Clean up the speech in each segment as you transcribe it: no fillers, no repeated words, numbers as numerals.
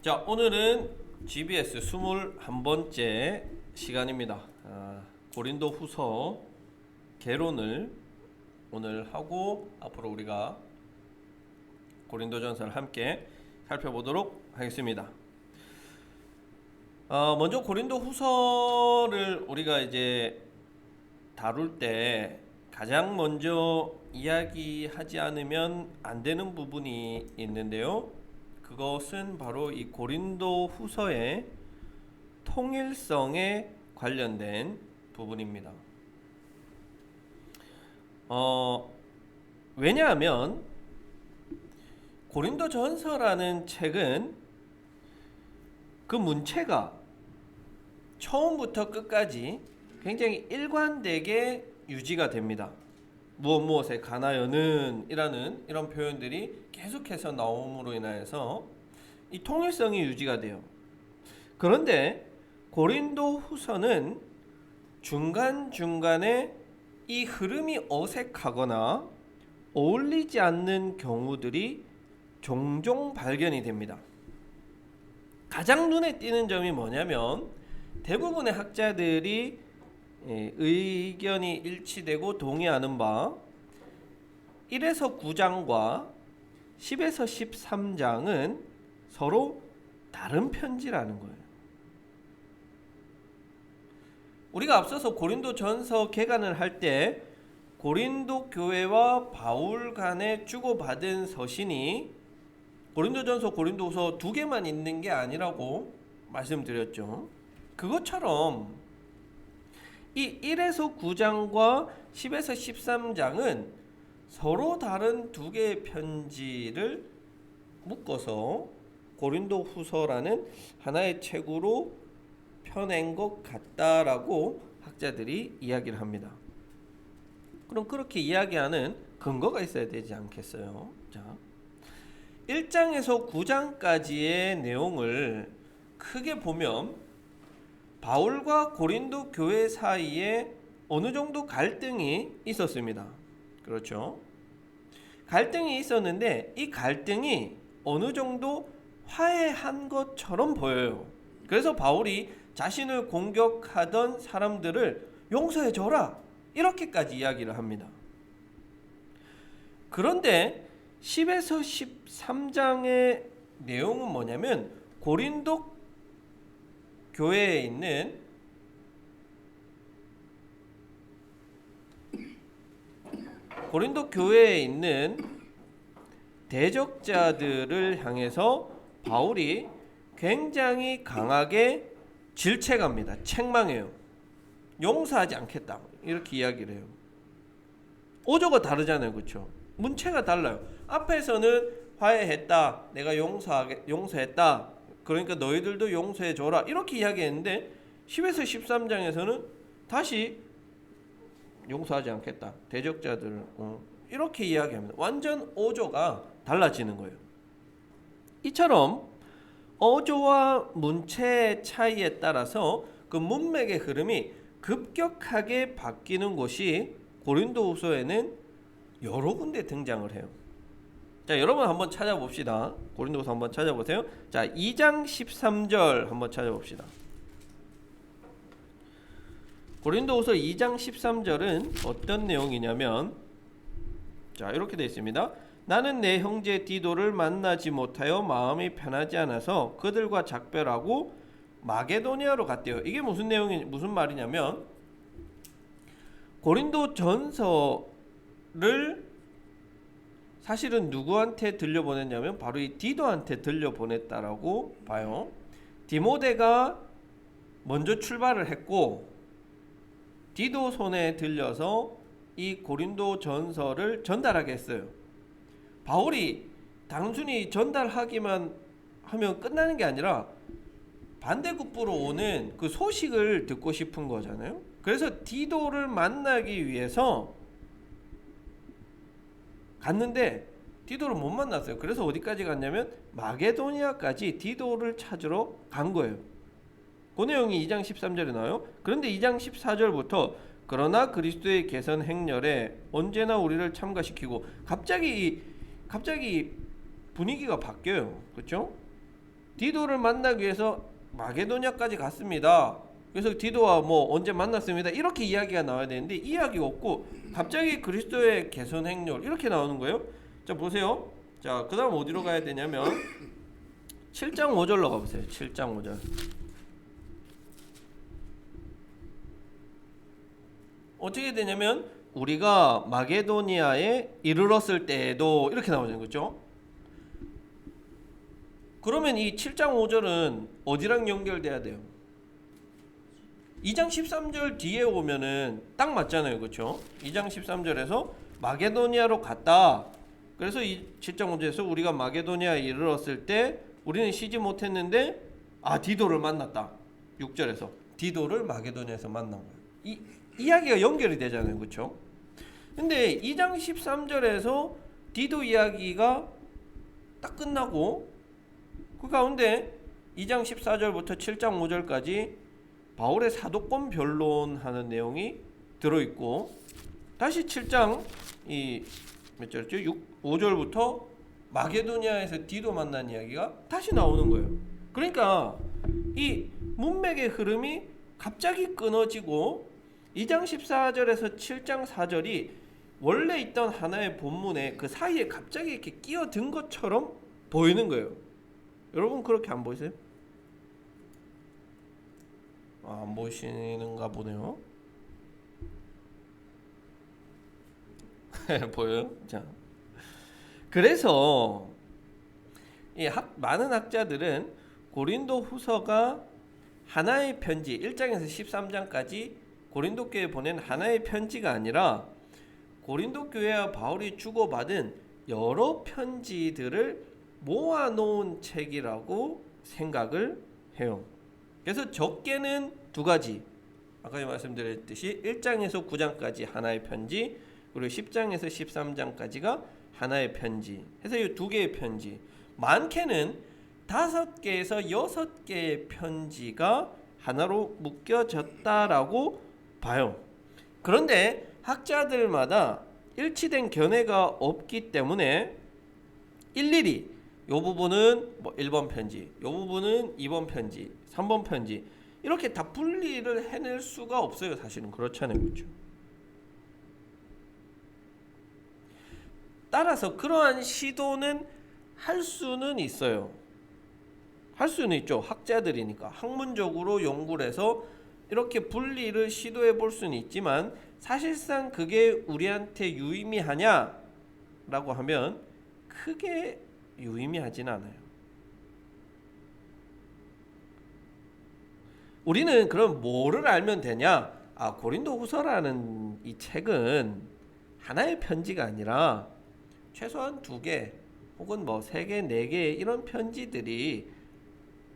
자, 오늘은 GBS 21번째 시간입니다. 고린도 후서 개론을 오늘 하고 앞으로 우리가 고린도전서를 함께 살펴보도록 하겠습니다. 먼저 고린도 후서를 우리가 이제 다룰 때 가장 먼저 이야기하지 않으면 안 되는 부분이 있는데요. 그것은 바로 이 고린도 후서의 통일성에 관련된 부분입니다. 왜냐하면 고린도 전서라는 책은 그 문체가 처음부터 끝까지 굉장히 일관되게 유지가 됩니다. 무엇에 관하여는 이라는 이런 표현들이 계속해서 나옴으로 인하여서 이 통일성이 유지가 돼요. 그런데 고린도 후서는 중간중간에 이 흐름이 어색하거나 어울리지 않는 경우들이 종종 발견이 됩니다. 가장 눈에 띄는 점이 뭐냐면 대부분의 학자들이 의견이 일치되고 동의하는 바 1에서 9장과 10에서 13장은 서로 다른 편지라는 거예요. 우리가 앞서서 고린도 전서 개간을 할 때 고린도 교회와 바울 간에 주고받은 서신이 고린도 전서, 고린도 후서 두 개만 있는 게 아니라고 말씀드렸죠. 그것처럼 이 1에서 9장과 10에서 13장은 서로 다른 두 개의 편지를 묶어서 고린도 후서라는 하나의 책으로 펴낸 것 같다라고 학자들이 이야기를 합니다. 그럼 그렇게 이야기하는 근거가 있어야 되지 않겠어요? 자, 1장에서 9장까지의 내용을 크게 보면 바울과 고린도 교회 사이에 어느 정도 갈등이 있었습니다. 그렇죠? 갈등이 있었는데 이 갈등이 어느 정도 화해한 것처럼 보여요. 그래서 바울이 자신을 공격하던 사람들을 용서해줘라 이렇게까지 이야기를 합니다. 그런데 10에서 13장의 내용은 뭐냐면 고린도 교회에 있는 대적자들을 향해서 바울이 굉장히 강하게 질책합니다. 책망해요. 용서하지 않겠다. 이렇게 이야기를 해요. 어조가 다르잖아요. 그렇죠? 문체가 달라요. 앞에서는 화해했다. 내가 용서했다. 그러니까 너희들도 용서해줘라. 이렇게 이야기했는데 10에서 13장에서는 다시 용서하지 않겠다. 대적자들 이렇게 이야기합니다. 완전 어조가 달라지는 거예요. 이처럼 어조와 문체의 차이에 따라서 그 문맥의 흐름이 급격하게 바뀌는 곳이 고린도후서에는 여러 군데 등장을 해요. 자, 여러분 한번 찾아봅시다. 고린도후서 한번 찾아보세요. 자, 2장 13절 한번 찾아봅시다. 고린도후서 2장 13절은 어떤 내용이냐면 자, 이렇게 되어 있습니다. 나는 내 형제 디도를 만나지 못하여 마음이 편하지 않아서 그들과 작별하고 마게도니아로 갔대요. 이게 무슨 무슨 말이냐면 고린도 전서를 사실은 누구한테 들려보냈냐면 바로 이 디도한테 들려보냈다라고 봐요. 디모데가 먼저 출발을 했고 디도 손에 들려서 이 고린도 전서를 전달하게 했어요. 바울이 단순히 전달하기만 하면 끝나는 게 아니라 반대급부로 오는 그 소식을 듣고 싶은 거잖아요. 그래서 디도를 만나기 위해서 갔는데 디도를 못 만났어요. 그래서 어디까지 갔냐면 마게도니아까지 디도를 찾으러 간 거예요. 그 내용이 2장 13절에 나와요. 그런데 2장 14절부터 그러나 그리스도의 개선 행렬에 언제나 우리를 참가시키고 갑자기 분위기가 바뀌어요. 그렇죠? 디도를 만나기 위해서 마게도냐까지 갔습니다. 그래서 디도와 뭐 언제 만났습니다. 이렇게 이야기가 나와야 되는데 이야기가 없고 갑자기 그리스도의 개선 행렬 이렇게 나오는 거예요. 자 보세요. 자 그다음 어디로 가야 되냐면 7장 5절로 가보세요. 7장 5절. 어떻게 되냐면 우리가 마게도니아에 이르렀을 때에도 이렇게 나오는 거죠. 그러면 이 7장 5절은 어디랑 연결돼야 돼요? 2장 13절 뒤에 오면은 딱 맞잖아요. 그렇죠? 2장 13절에서 마게도니아로 갔다. 그래서 이 7장 5절에서 우리가 마게도니아에 이르렀을 때 우리는 쉬지 못했는데 디도를 만났다. 6절에서 디도를 마게도니아에서 만난 거예요. 이 이야기가 연결이 되잖아요. 그렇죠? 근데 2장 13절에서 디도 이야기가 딱 끝나고 그 가운데 2장 14절부터 7장 5절까지 바울의 사도권 변론하는 내용이 들어있고 다시 7장 몇 절이죠? 5절부터 마게도니아에서 디도 만난 이야기가 다시 나오는 거예요. 그러니까 이 문맥의 흐름이 갑자기 끊어지고 2장 14절에서 7장 4절이 원래 있던 하나의 본문에 그 사이에 갑자기 이렇게 끼어든 것처럼 보이는 거예요. 여러분 그렇게 안 보이세요? 안 보이시는가 보네요. 보여요? 자, 그래서 많은 학자들은 고린도 후서가 하나의 편지 1장에서 13장까지 고린도 교회에 보낸 하나의 편지가 아니라 고린도 교회와 바울이 주고받은 여러 편지들을 모아놓은 책이라고 생각을 해요. 그래서 적게는 두 가지, 아까 말씀드렸듯이 1장에서 9장까지 하나의 편지, 그리고 10장에서 13장까지가 하나의 편지 해서 이 두 개의 편지, 많게는 5개에서 6개의 편지가 하나로 묶여졌다라고 봐요. 그런데 학자들마다 일치된 견해가 없기 때문에 일일이 이 부분은 뭐 1번 편지, 이 부분은 2번 편지, 3번 편지 이렇게 다 분리를 해낼 수가 없어요. 사실은 그렇잖아요. 그렇죠? 따라서 그러한 시도는 할 수는 있어요. 할 수는 있죠. 학자들이니까 학문적으로 연구를 해서 이렇게 분리를 시도해 볼 수는 있지만 사실상 그게 우리한테 유의미하냐라고 하면 크게 유의미하지는 않아요. 우리는 그럼 뭐를 알면 되냐? 고린도후서라는 이 책은 하나의 편지가 아니라 최소한 2개 혹은 뭐 3개, 4개 이런 편지들이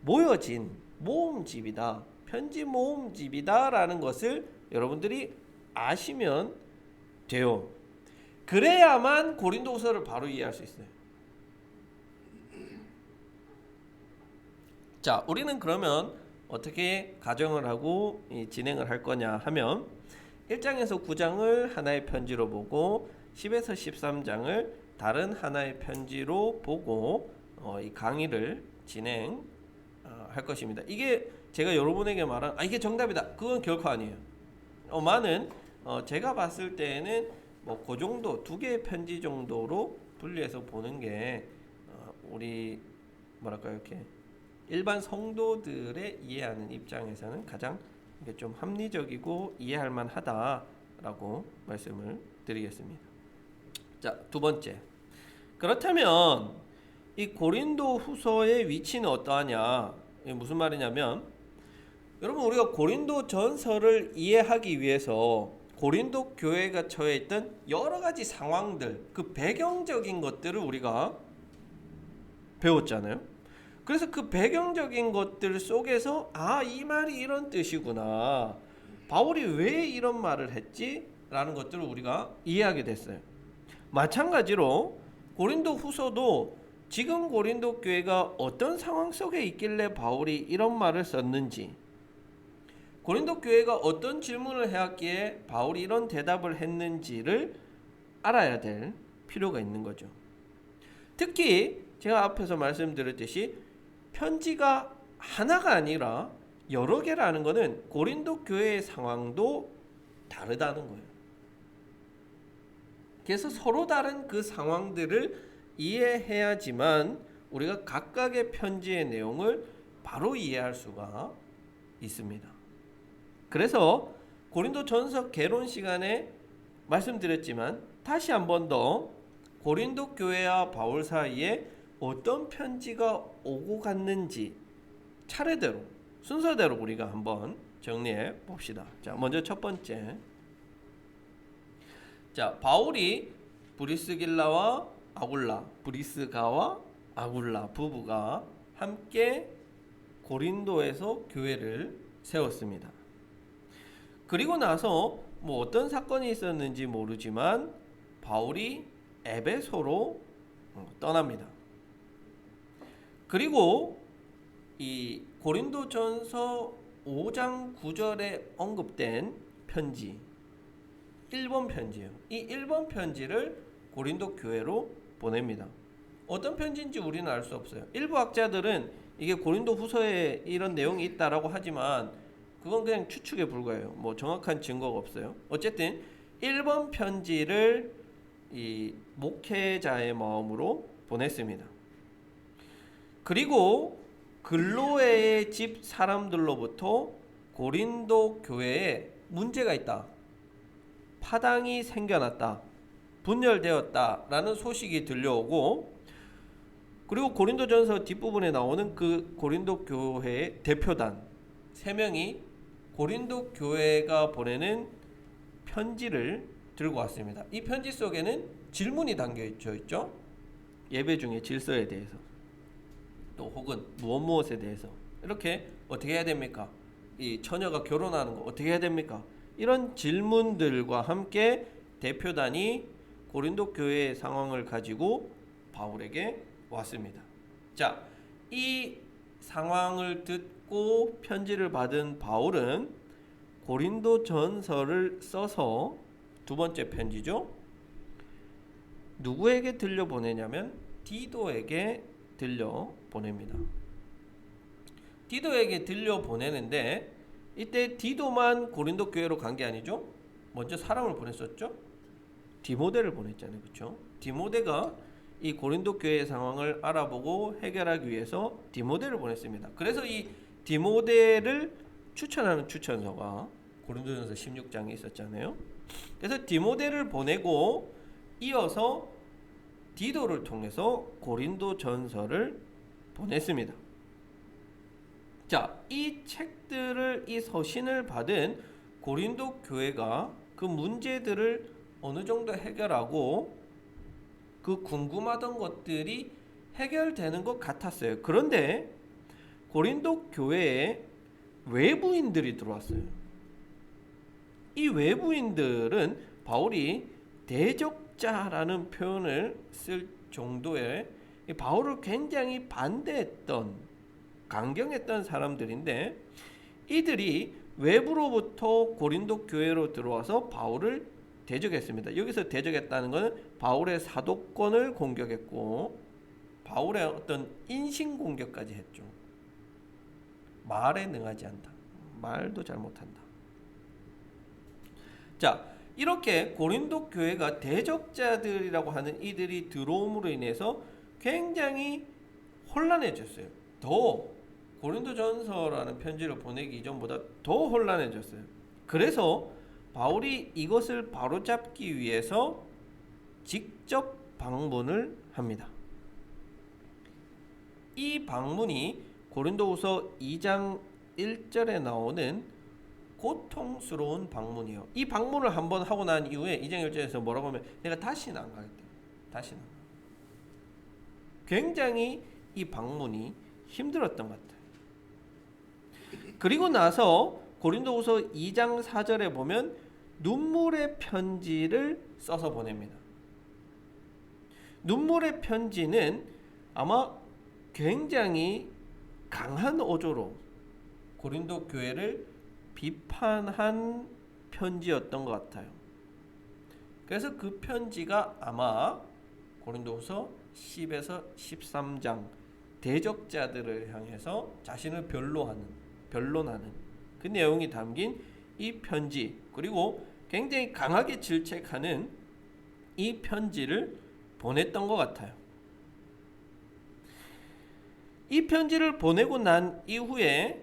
모여진 모음집이다. 편지 모음집이다 라는 것을 여러분들이 아시면 돼요. 그래야만 고린도후서를 바로 이해할 수 있어요. 자, 우리는 그러면 어떻게 가정을 하고 진행을 할 거냐 하면 1장에서 9장을 하나의 편지로 보고 10에서 13장을 다른 하나의 편지로 보고 이 강의를 진행할 것입니다. 이게 제가 여러분에게 말한 이게 정답이다. 그건 결코 아니에요. 많은 제가 봤을 때는 뭐 그 정도 2개의 편지 정도로 분리해서 보는 게 우리 뭐랄까요 이렇게 일반 성도들의 이해하는 입장에서는 가장 좀 합리적이고 이해할 만하다라고 말씀을 드리겠습니다. 자, 2번째. 그렇다면 이 고린도 후서의 위치는 어떠하냐? 이게 무슨 말이냐면 여러분 우리가 고린도 전서를 이해하기 위해서 고린도 교회가 처해 있던 여러 가지 상황들, 그 배경적인 것들을 우리가 배웠잖아요. 그래서 그 배경적인 것들 속에서 이 말이 이런 뜻이구나. 바울이 왜 이런 말을 했지? 라는 것들을 우리가 이해하게 됐어요. 마찬가지로 고린도 후서도 지금 고린도 교회가 어떤 상황 속에 있길래 바울이 이런 말을 썼는지, 고린도 교회가 어떤 질문을 해왔기에 바울이 이런 대답을 했는지를 알아야 될 필요가 있는 거죠. 특히 제가 앞에서 말씀드렸듯이 편지가 하나가 아니라 여러 개라는 것은 고린도 교회의 상황도 다르다는 거예요. 그래서 서로 다른 그 상황들을 이해해야지만 우리가 각각의 편지의 내용을 바로 이해할 수가 있습니다. 그래서 고린도전서 개론 시간에 말씀드렸지만 다시 한 번 더 고린도 교회와 바울 사이에 어떤 편지가 오고 갔는지 차례대로 순서대로 우리가 한번 정리해 봅시다. 자, 먼저 첫 번째. 자, 바울이 브리스길라와 아굴라, 브리스가와 아굴라 부부가 함께 고린도에서 교회를 세웠습니다. 그리고 나서 뭐 어떤 사건이 있었는지 모르지만 바울이 에베소로 떠납니다. 그리고 이 고린도전서 5장 9절에 언급된 편지 1번 편지예요. 이 1번 편지를 고린도 교회로 보냅니다. 어떤 편지인지 우리는 알 수 없어요. 일부 학자들은 이게 고린도 후서에 이런 내용이 있다라고 하지만 그건 그냥 추측에 불과해요. 뭐 정확한 증거가 없어요. 어쨌든 1번 편지를 이 목회자의 마음으로 보냈습니다. 그리고 글로에의 집 사람들로부터 고린도 교회에 문제가 있다, 파당이 생겨났다, 분열되었다라는 소식이 들려오고, 그리고 고린도전서 뒷부분에 나오는 그 고린도 교회의 대표단 3명이 고린도 교회가 보내는 편지를 들고 왔습니다. 이 편지 속에는 질문이 담겨 있죠. 예배 중에 질서에 대해서, 또 혹은 무엇에 대해서, 이렇게 어떻게 해야 됩니까? 이 처녀가 결혼하는 거 어떻게 해야 됩니까? 이런 질문들과 함께 대표단이 고린도 교회의 상황을 가지고 바울에게 왔습니다. 자, 이 상황을 듣고 편지를 받은 바울은 고린도전서를 써서 두 번째 편지죠. 누구에게 들려 보내냐면 디도에게 들려 보냅니다. 디도에게 들려 보내는데 이때 디도만 고린도 교회로 간 게 아니죠. 먼저 사람을 보냈었죠. 디모데를 보냈잖아요. 그렇죠? 디모데가 이 고린도 교회의 상황을 알아보고 해결하기 위해서 디모데를 보냈습니다. 그래서 이 디모데를 추천하는 추천서가 고린도전서 16장에 있었잖아요. 그래서 디모데를 보내고 이어서 디도를 통해서 고린도전서를 보냈습니다. 자, 이 책들을, 이 서신을 받은 고린도 교회가 그 문제들을 어느 정도 해결하고 그 궁금하던 것들이 해결되는 것 같았어요. 그런데 고린도 교회에 외부인들이 들어왔어요. 이 외부인들은 바울이 대적자라는 표현을 쓸 정도의 바울을 굉장히 반대했던, 강경했던 사람들인데, 이들이 외부로부터 고린도 교회로 들어와서 바울을 대적했습니다. 여기서 대적했다는 것은 바울의 사도권을 공격했고 바울의 어떤 인신 공격까지 했죠. 말에 능하지 않다, 말도 잘 못한다. 자, 이렇게 고린도 교회가 대적자들이라고 하는 이들이 들어옴으로 인해서 굉장히 혼란해졌어요. 더 고린도전서라는 편지를 보내기 이전보다 더 혼란해졌어요. 그래서 바울이 이것을 바로잡기 위해서 직접 방문을 합니다. 이 방문이 고린도후서 2장 1절에 나오는 고통스러운 방문이요. 이 방문을 한번 하고 난 이후에 2장 1절에서 뭐라고 하면 내가 다시는 안 가겠다. 다시는. 굉장히 이 방문이 힘들었던 것 같아요. 그리고 나서 고린도후서 2장 4절에 보면 눈물의 편지를 써서 보냅니다. 눈물의 편지는 아마 굉장히 강한 어조로 고린도 교회를 비판한 편지였던 것 같아요. 그래서 그 편지가 아마 고린도후서 10에서 13장 대적자들을 향해서 자신을 변론하는 그 내용이 담긴 이 편지, 그리고 굉장히 강하게 질책하는 이 편지를 보냈던 것 같아요. 이 편지를 보내고 난 이후에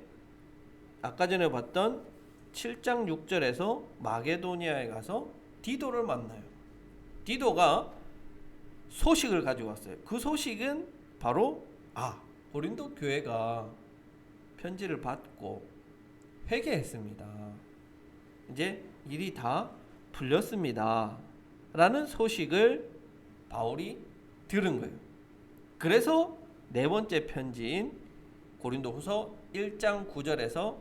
아까 전에 봤던 7장 6절에서 마게도니아에 가서 디도를 만나요. 디도가 소식을 가지고 왔어요. 그 소식은 바로 고린도 교회가 편지를 받고 회개했습니다. 이제 일이 다 풀렸습니다. 라는 소식을 바울이 들은 거예요. 그래서 네 번째 편지인 고린도후서 1장 9절에서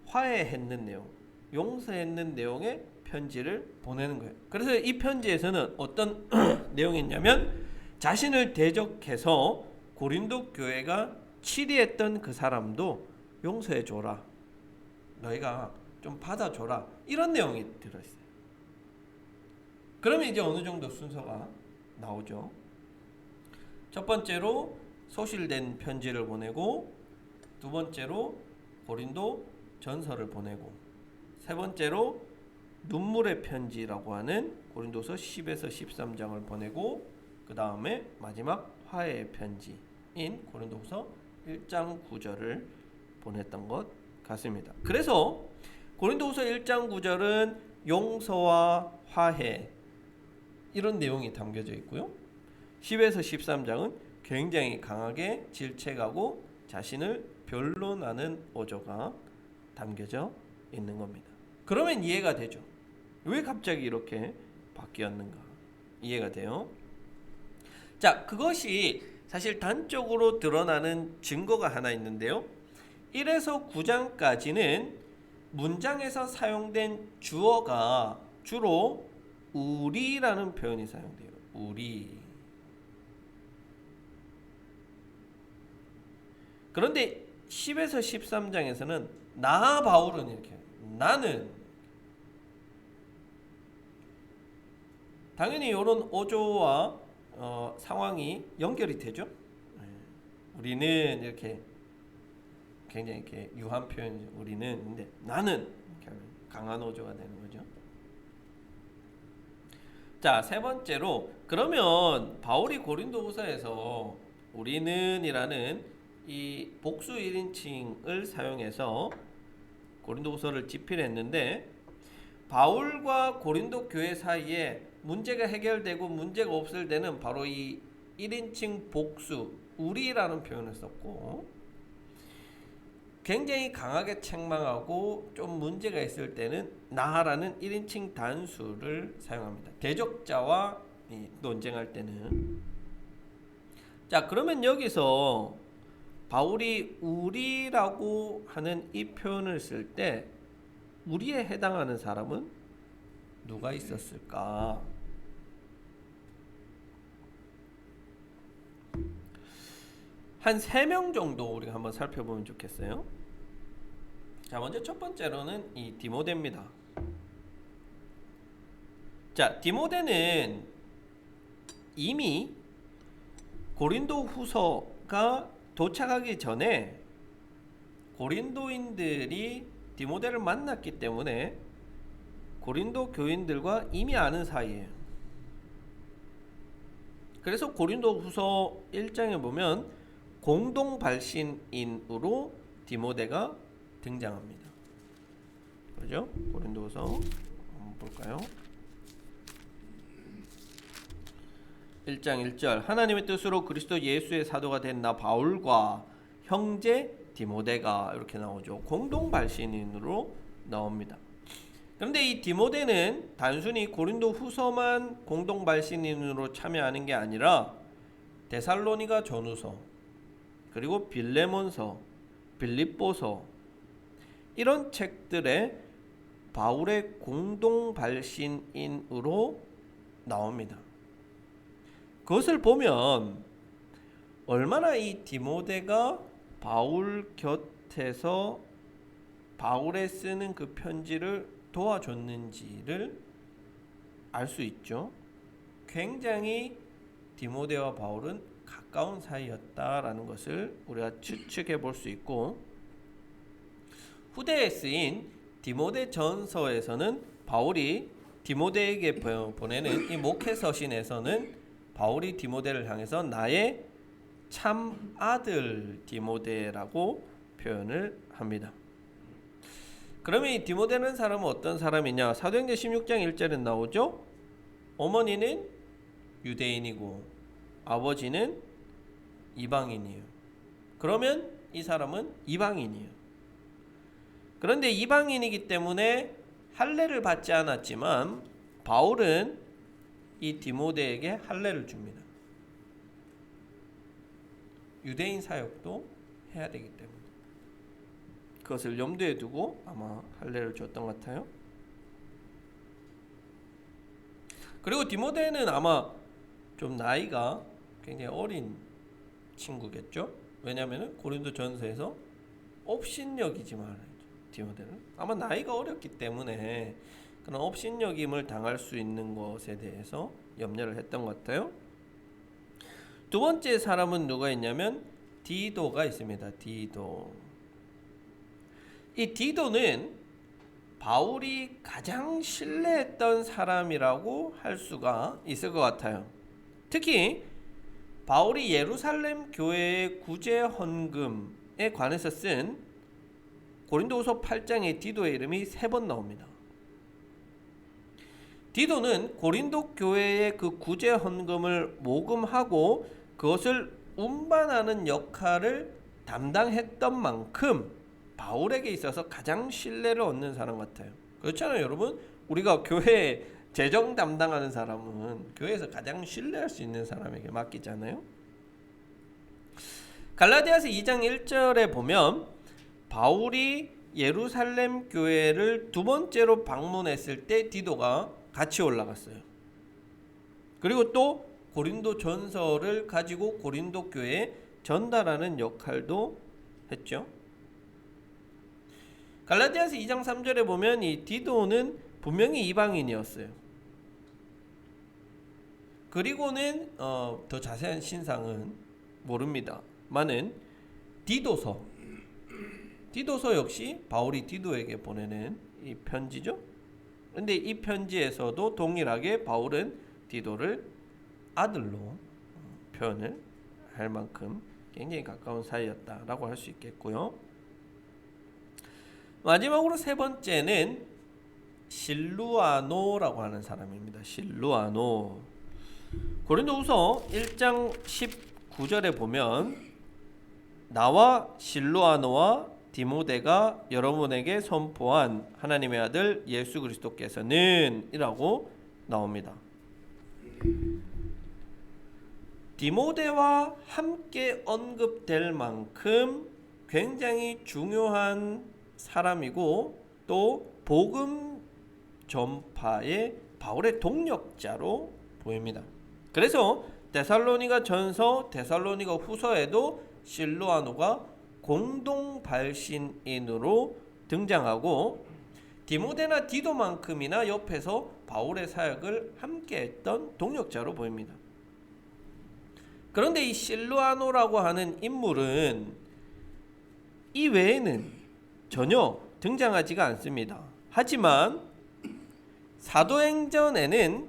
화해했는 내용, 용서했는 내용의 편지를 보내는 거예요. 그래서 이 편지에서는 어떤 내용이 있냐면, 자신을 대적해서 고린도 교회가 치리했던 그 사람도 용서해 줘라, 너희가 좀 받아줘라, 이런 내용이 들어있어요. 그러면 이제 어느 정도 순서가 나오죠. 첫 번째로 소실된 편지를 보내고, 두 번째로 고린도 전서를 보내고, 세 번째로 눈물의 편지라고 하는 고린도서 10에서 13장을 보내고, 그 다음에 마지막 화해의 편지인 고린도서 1장 9절을 보냈던 것 같습니다. 그래서 고린도서 1장 9절은 용서와 화해, 이런 내용이 담겨져 있고요. 10에서 13장은 굉장히 강하게 질책하고 자신을 변론하는 어조가 담겨져 있는 겁니다. 그러면 이해가 되죠. 왜 갑자기 이렇게 바뀌었는가 이해가 돼요. 자, 그것이 사실 단적으로 드러나는 증거가 하나 있는데요. 1에서 9장까지는 문장에서 사용된 주어가 주로 우리라는 표현이 사용돼요. 우리. 그런데 10에서 13장에서는 나 바울은 이렇게, 나는. 당연히 이런 어조와 상황이 연결이 되죠. 우리는 이렇게 굉장히 이렇게 유한 표현이죠. 우리는. 근데 나는 이렇게 강한 어조가 되는 거죠. 자, 세 번째로, 그러면 바울이 고린도후서에서 우리는이라는 이 복수 1인칭을 사용해서 고린도후서를 집필했는데, 바울과 고린도 교회 사이에 문제가 해결되고 문제가 없을 때는 바로 이 1인칭 복수 우리라는 표현을 썼고, 굉장히 강하게 책망하고 좀 문제가 있을 때는 나라는 1인칭 단수를 사용합니다. 대적자와 논쟁할 때는. 자, 그러면 여기서 바울이 우리라고 하는 이 표현을 쓸 때 우리에 해당하는 사람은 누가 있었을까? 한 3명 정도 우리가 한번 살펴보면 좋겠어요. 자, 먼저 첫 번째로는 이 디모데입니다. 자, 디모데는 이미 고린도 후서가 도착하기 전에 고린도인들이 디모데를 만났기 때문에 고린도 교인들과 이미 아는 사이예요. 그래서 고린도 후서 1장에 보면 공동 발신인으로 디모데가 등장합니다. 그렇죠? 고린도후서 한번 볼까요? 1장 1절, 하나님의 뜻으로 그리스도 예수의 사도가 된 나 바울과 형제 디모데가, 이렇게 나오죠. 공동 발신인으로 나옵니다. 그런데 이 디모데는 단순히 고린도 후서만 공동 발신인으로 참여하는 게 아니라 데살로니가 전후서, 그리고 빌레몬서, 빌립보서, 이런 책들의 바울의 공동 발신인으로 나옵니다. 그것을 보면 얼마나 이 디모데가 바울 곁에서 바울에 쓰는 그 편지를 도와줬는지를 알 수 있죠. 굉장히 디모데와 바울은 가까운 사이였다라는 것을 우리가 추측해 볼 수 있고, 후대에 쓰인 디모데 전서에서는 바울이 디모데에게 보내는 이 목회 서신에서는 바울이 디모데를 향해서 나의 참 아들 디모데라고 표현을 합니다. 그러면 이 디모데는 사람은 어떤 사람이냐? 사도행전 16장 1절에 나오죠. 어머니는 유대인이고 아버지는 이방인이에요. 그러면 이 사람은 이방인이에요. 그런데 이방인이기 때문에 할례를 받지 않았지만 바울은 이 디모데에게 할례를 줍니다. 유대인 사역도 해야 되기 때문에 그것을 염두에 두고 아마 할례를 줬던 것 같아요. 그리고 디모데는 아마 좀 나이가 굉장히 어린 친구겠죠. 왜냐하면 고린도 전서에서 업신여기지 말아야죠. 디모데는 아마 나이가 어렸기 때문에 그런 업신여김을 당할 수 있는 것에 대해서 염려를 했던 것 같아요. 두 번째 사람은 누가 있냐면 디도가 있습니다. 디도. 이 디도는 바울이 가장 신뢰했던 사람이라고 할 수가 있을 것 같아요. 특히 바울이 예루살렘 교회의 구제 헌금에 관해서 쓴 고린도후서 8장에 디도의 이름이 3번 나옵니다. 디도는 고린도 교회의 그 구제 헌금을 모금하고 그것을 운반하는 역할을 담당했던 만큼 바울에게 있어서 가장 신뢰를 얻는 사람 같아요. 그렇잖아요, 여러분. 우리가 교회 재정 담당하는 사람은 교회에서 가장 신뢰할 수 있는 사람에게 맡기잖아요. 갈라디아서 2장 1절에 보면 바울이 예루살렘 교회를 두 번째로 방문했을 때 디도가 같이 올라갔어요. 그리고 또 고린도 전서를 가지고 고린도 교회에 전달하는 역할도 했죠. 갈라디아서 2장 3절에 보면 이 디도는 분명히 이방인이었어요. 그리고는 더 자세한 신상은 모릅니다만은 디도서 역시 바울이 디도에게 보내는 이 편지죠. 근데 이 편지에서도 동일하게 바울은 디도를 아들로 표현을 할 만큼 굉장히 가까운 사이였다라고 할 수 있겠고요. 마지막으로 세 번째는 실루아노라고 하는 사람입니다. 실루아노. 고린도후서 1장 19절에 보면 나와 실루아노와 디모데가 여러분에게 선포한 하나님의 아들 예수 그리스도께서는 이라고 나옵니다. 디모데와 함께 언급될 만큼 굉장히 중요한 사람이고 또 복음 전파의 바울의 동력자로 보입니다. 그래서 데살로니가 전서, 데살로니가 후서에도 실루아노가 공동 발신인으로 등장하고 디모데나 디도만큼이나 옆에서 바울의 사역을 함께했던 동력자로 보입니다. 그런데 이 실루아노라고 하는 인물은 이 외에는 전혀 등장하지가 않습니다. 하지만 사도행전에는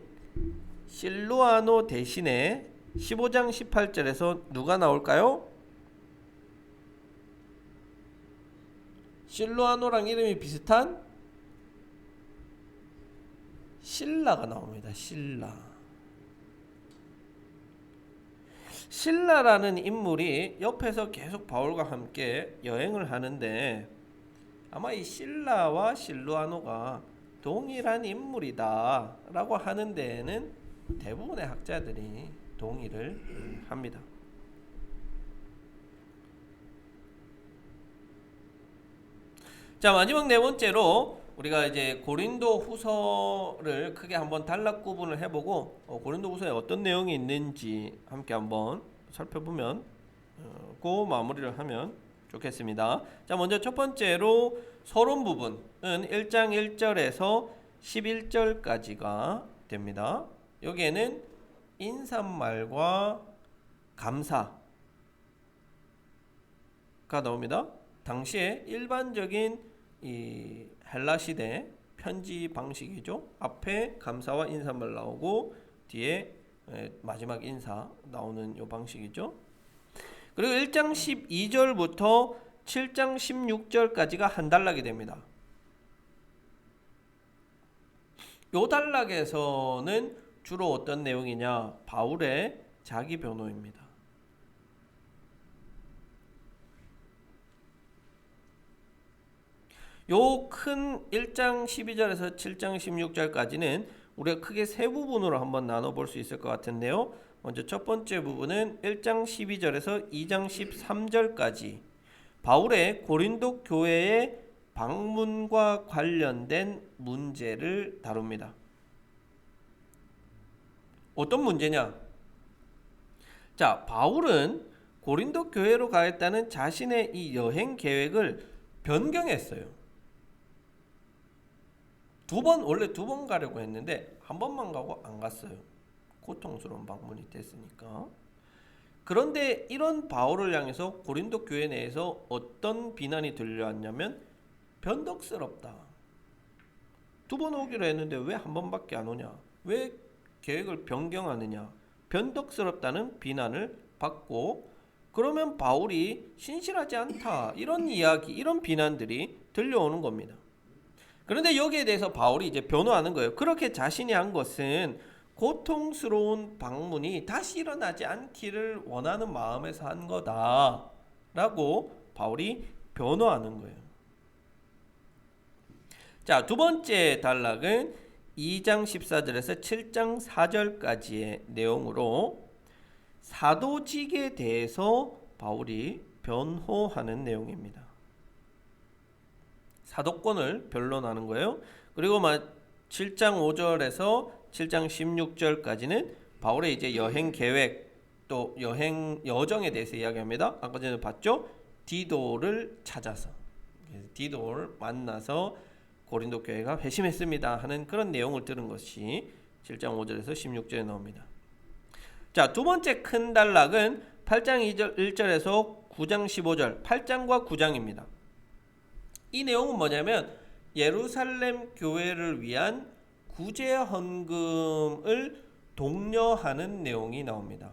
실루아노 대신에 15장 18절에서 누가 나올까요? 실루아노랑 이름이 비슷한 실라가 나옵니다. 실라라는 인물이 옆에서 계속 바울과 함께 여행을 하는데 아마 이 실라와 실루아노가 동일한 인물이다 라고 하는 데에는 대부분의 학자들이 동의를 합니다. 자, 마지막 네 번째로 우리가 이제 고린도 후서를 크게 한번 단락 구분을 해보고 고린도 후서에 어떤 내용이 있는지 함께 한번 살펴보면 그 마무리를 하면 좋겠습니다. 자, 먼저 첫 번째로 서론 부분은 1장 1절에서 11절까지가 됩니다. 여기에는 인사말과 감사가 나옵니다. 당시에 일반적인 이 헬라 시대 편지 방식이죠. 앞에 감사와 인사말 나오고 뒤에 마지막 인사 나오는 요 방식이죠. 그리고 1장 12절부터 7장 16절까지가 한 단락이 됩니다. 요 단락에서는 주로 어떤 내용이냐? 바울의 자기 변호입니다. 요 큰 1장 12절에서 7장 16절까지는 우리가 크게 세 부분으로 한번 나눠볼 수 있을 것 같은데요. 먼저 첫 번째 부분은 1장 12절에서 2장 13절까지 바울의 고린도 교회의 방문과 관련된 문제를 다룹니다. 어떤 문제냐? 자, 바울은 고린도 교회로 가겠다는 자신의 이 여행 계획을 변경했어요. 원래 두 번 가려고 했는데 한 번만 가고 안 갔어요. 고통스러운 방문이 됐으니까. 그런데 이런 바울을 향해서 고린도 교회 내에서 어떤 비난이 들려왔냐면 변덕스럽다. 두 번 오기로 했는데 왜 한 번밖에 안 오냐? 왜 계획을 변경하느냐? 변덕스럽다는 비난을 받고, 그러면 바울이 신실하지 않다. 이런 이야기, 이런 비난들이 들려오는 겁니다. 그런데 여기에 대해서 바울이 이제 변호하는 거예요. 그렇게 자신이 한 것은 고통스러운 방문이 다시 일어나지 않기를 원하는 마음에서 한 거다 라고 바울이 변호하는 거예요. 자, 두 번째 단락은 2장 14절에서 7장 4절까지의 내용으로 사도직에 대해서 바울이 변호하는 내용입니다. 사도권을 변론하는 거예요. 그리고 7장 5절에서 7장 16절까지는 바울의 이제 여행 계획 또 여행 여정에 대해서 이야기합니다. 아까 전에 봤죠? 디도를 찾아서 디도를 만나서 고린도 교회가 회심했습니다 하는 그런 내용을 들은 것이 7장 5절에서 16절에 나옵니다. 자, 두 번째 큰 단락은 8장 1절에서 9장 15절 8장과 9장입니다. 이 내용은 뭐냐면 예루살렘 교회를 위한 구제 헌금을 독려하는 내용이 나옵니다.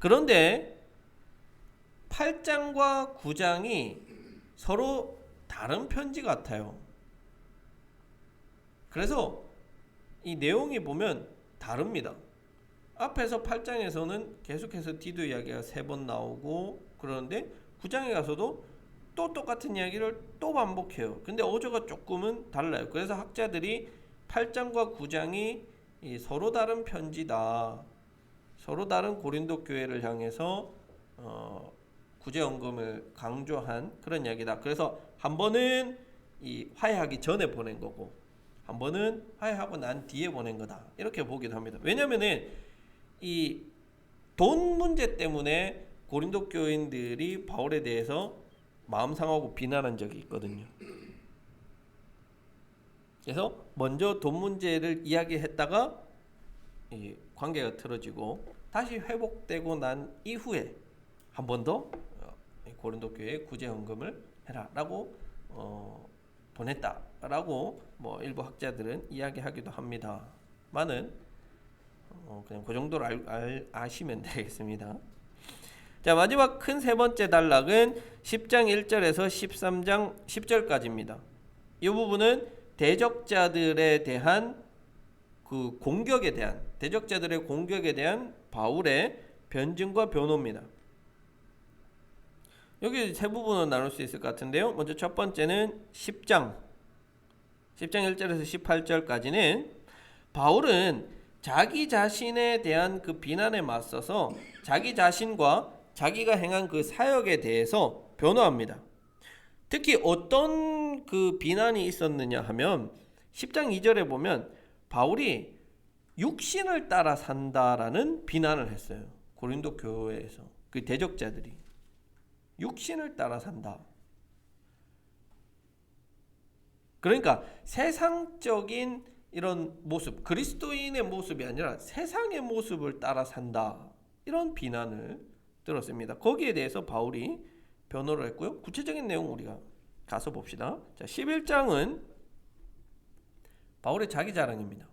그런데 8장과 9장이 서로 다른 편지 같아요. 그래서 이 내용이 보면 다릅니다. 앞에서 8장에서는 계속해서 디도 이야기가 3번 나오고 그러는데 9장에 가서도 또 똑같은 이야기를 또 반복해요. 근데 어조가 조금은 달라요. 그래서 학자들이 8장과 9장이 서로 다른 편지다. 서로 다른 고린도 교회를 향해서 구제헌금을 강조한 그런 이야기다. 그래서 한 번은 이 화해하기 전에 보낸 거고 한 번은 화해하고 난 뒤에 보낸 거다. 이렇게 보기도 합니다. 왜냐면은 이 돈 문제 때문에 고린도 교인들이 바울에 대해서 마음 상하고 비난한 적이 있거든요. 그래서 먼저 돈 문제를 이야기했다가 이 관계가 틀어지고 다시 회복되고 난 이후에 한 번 더 고린도 교회에 구제 헌금을 해라라고 보냈다라고 일부 학자들은 이야기하기도 합니다만은 그냥 그 정도로 아시면 되겠습니다. 자, 마지막 큰 세 번째 단락은 10장 1절에서 13장 10절까지입니다. 이 부분은 대적자들에 대한 그 공격에 대한 대적자들의 공격에 대한 바울의 변증과 변호입니다. 여기 세 부분으로 나눌 수 있을 것 같은데요. 먼저 첫 번째는 10장 1절에서 18절까지는 바울은 자기 자신에 대한 그 비난에 맞서서 자기 자신과 자기가 행한 그 사역에 대해서 변호합니다. 특히 어떤 그 비난이 있었느냐 하면 10장 2절에 보면 바울이 육신을 따라 산다라는 비난을 했어요. 고린도 교회에서 그 대적자들이 육신을 따라 산다. 그러니까 세상적인 이런 모습, 그리스도인의 모습이 아니라 세상의 모습을 따라 산다. 이런 비난을 들었습니다. 거기에 대해서 바울이 변호를 했고요. 구체적인 내용 우리가 가서 봅시다. 자, 11장은 바울의 자기 자랑입니다.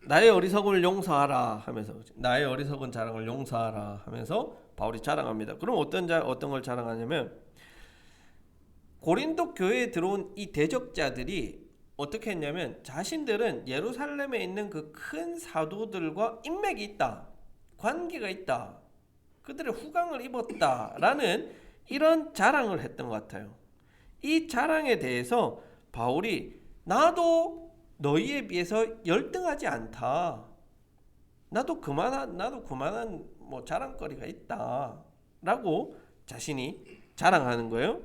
나의 어리석음을 용서하라 하면서, 나의 어리석은 자랑을 용서하라 하면서 바울이 자랑합니다. 그럼 어떤 걸 자랑하냐면, 고린도 교회에 들어온 이 대적자들이 어떻게 했냐면, 자신들은 예루살렘에 있는 그 큰 사도들과 인맥이 있다, 관계가 있다, 그들의 후광을 입었다라는 이런 자랑을 했던 것 같아요. 이 자랑에 대해서 바울이 나도 너희에 비해서 열등하지 않다, 나도 그만한 뭐 자랑거리가 있다라고 자신이 자랑하는 거예요.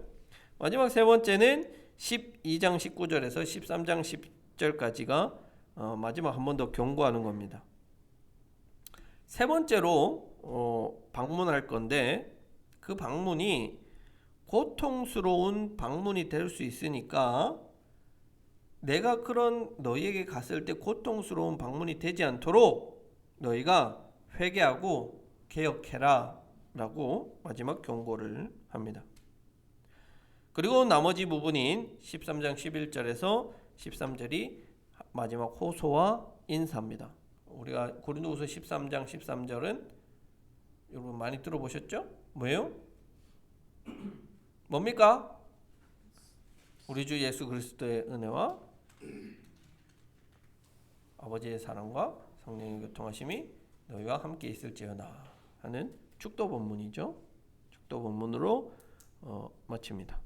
마지막 세 번째는 12장 19절에서 13장 10절까지가 마지막 한 번 더 경고하는 겁니다. 세 번째로 방문할 건데, 그 방문이 고통스러운 방문이 될 수 있으니까 내가 그런 너희에게 갔을 때 고통스러운 방문이 되지 않도록 너희가 회개하고 개혁해라 라고 마지막 경고를 합니다. 그리고 나머지 부분인 13장 11절에서 13절이 마지막 호소와 인사입니다. 우리가 고린도후서 13장 13절은 여러분 많이 들어보셨죠? 뭐예요? 뭡니까? 우리 주 예수 그리스도의 은혜와 아버지의 사랑과 성령의 교통하심이 너희와 함께 있을지어다 하는 축도 본문이죠. 축도 본문으로 마칩니다.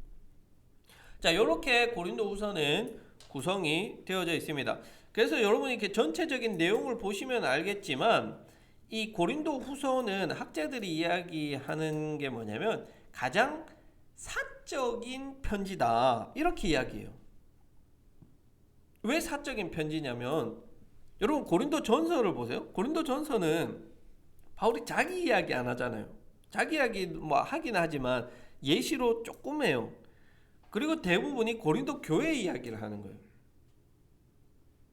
자, 이렇게 고린도후서는 구성이 되어져 있습니다. 그래서 여러분이 이렇게 전체적인 내용을 보시면 알겠지만, 이 고린도후서는 학자들이 이야기하는 게 뭐냐면 가장 사적인 편지다, 이렇게 이야기해요. 왜 사적인 편지냐면, 여러분 고린도 전서를 보세요. 고린도 전서는 바울이 자기 이야기 안 하잖아요. 자기 이야기 뭐 하긴 하지만 예시로 조금 해요. 그리고 대부분이 고린도 교회 이야기를 하는 거예요.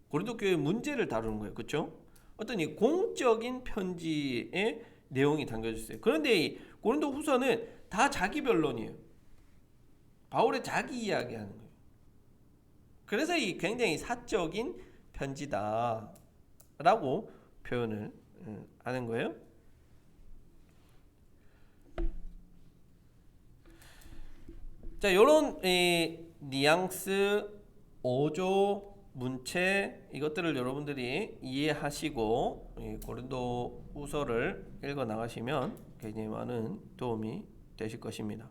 고린도 교회 문제를 다루는 거예요. 그렇죠? 어떤 이 공적인 편지의 내용이 담겨져 있어요. 그런데 이 고린도 후서는 다 자기 변론이에요. 바울의 자기 이야기 하는 거예요. 그래서 이 굉장히 사적인 편지다 라고 표현을 하는 거예요. 자, 요런 뉘앙스, 어조, 문체, 이것들을 여러분들이 이해하시고 고린도후서를 읽어 나가시면 굉장히 많은 도움이 되실 것입니다.